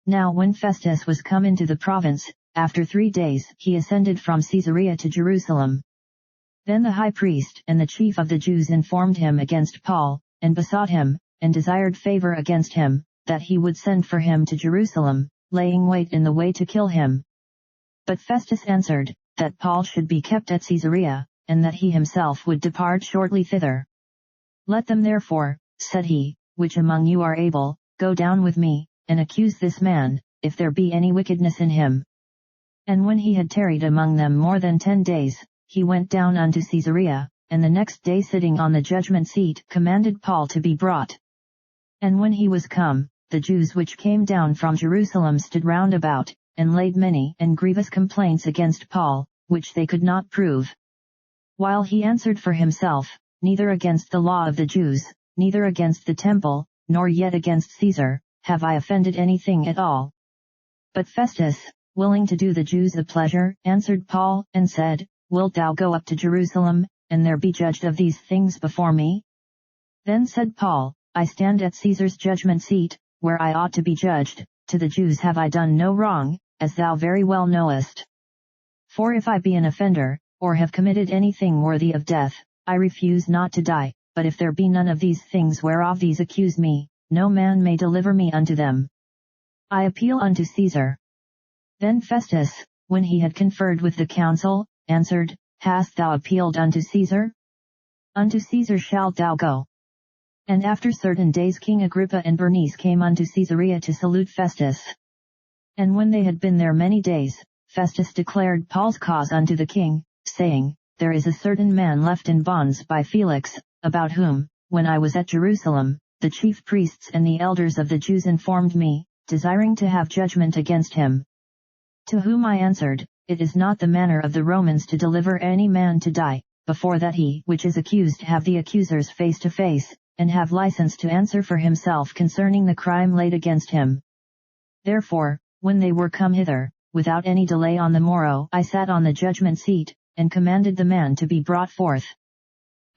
Now when Festus was come into the province, after 3 days he ascended from Caesarea to Jerusalem. Then the high priest and the chief of the Jews informed him against Paul, and besought him, and desired favor against him, that he would send for him to Jerusalem, laying wait in the way to kill him. But Festus answered, that Paul should be kept at Caesarea, and that he himself would depart shortly thither. Let them therefore, said he, which among you are able, go down with me, and accuse this man, if there be any wickedness in him. And when he had tarried among them more than 10 days, he went down unto Caesarea, and the next day sitting on the judgment seat commanded Paul to be brought. And when he was come, the Jews which came down from Jerusalem stood round about, and laid many and grievous complaints against Paul, which they could not prove. While he answered for himself, neither against the law of the Jews, neither against the temple, nor yet against Caesar, have I offended anything at all. But Festus, willing to do the Jews a pleasure, answered Paul, and said, Wilt thou go up to Jerusalem, and there be judged of these things before me? Then said Paul, I stand at Caesar's judgment seat, where I ought to be judged. To the Jews have I done no wrong, as thou very well knowest. For if I be an offender, or have committed anything worthy of death, I refuse not to die, but if there be none of these things whereof these accuse me, no man may deliver me unto them. I appeal unto Caesar. Then Festus, when he had conferred with the council, answered, Hast thou appealed unto Caesar? Unto Caesar shalt thou go. And after certain days King Agrippa and Bernice came unto Caesarea to salute Festus. And when they had been there many days, Festus declared Paul's cause unto the king, saying, There is a certain man left in bonds by Felix, about whom, when I was at Jerusalem, the chief priests and the elders of the Jews informed me, desiring to have judgment against him. To whom I answered, It is not the manner of the Romans to deliver any man to die, before that he which is accused have the accusers face to face, and have license to answer for himself concerning the crime laid against him. Therefore, when they were come hither, without any delay on the morrow I sat on the judgment seat, and commanded the man to be brought forth.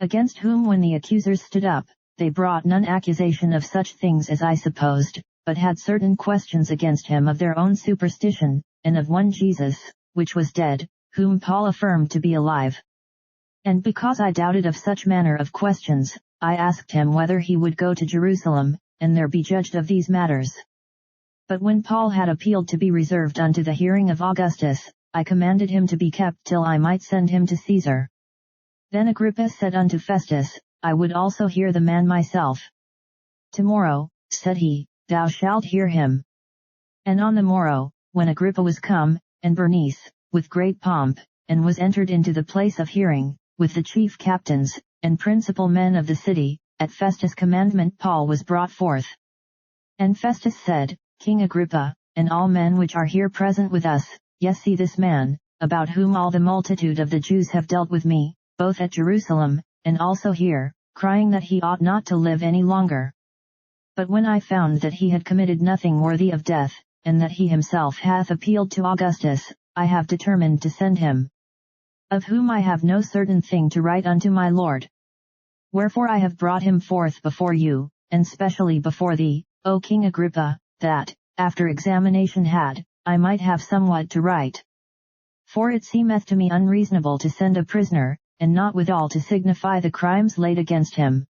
Against whom when the accusers stood up, they brought none accusation of such things as I supposed, but had certain questions against him of their own superstition, and of one Jesus, which was dead, whom Paul affirmed to be alive. And because I doubted of such manner of questions, I asked him whether he would go to Jerusalem, and there be judged of these matters. But when Paul had appealed to be reserved unto the hearing of Augustus, I commanded him to be kept till I might send him to Caesar. Then Agrippa said unto Festus, I would also hear the man myself. Tomorrow, said he, thou shalt hear him. And on the morrow, when Agrippa was come, and Bernice, with great pomp, and was entered into the place of hearing, with the chief captains, and principal men of the city, at Festus' commandment Paul was brought forth. And Festus said, King Agrippa, and all men which are here present with us, yes, see this man, about whom all the multitude of the Jews have dealt with me, both at Jerusalem, and also here, crying that he ought not to live any longer. But when I found that he had committed nothing worthy of death, and that he himself hath appealed to Augustus, I have determined to send him. Of whom I have no certain thing to write unto my Lord. Wherefore I have brought him forth before you, and specially before thee, O King Agrippa, that, after examination had, I might have somewhat to write. For it seemeth to me unreasonable to send a prisoner, and not withal to signify the crimes laid against him.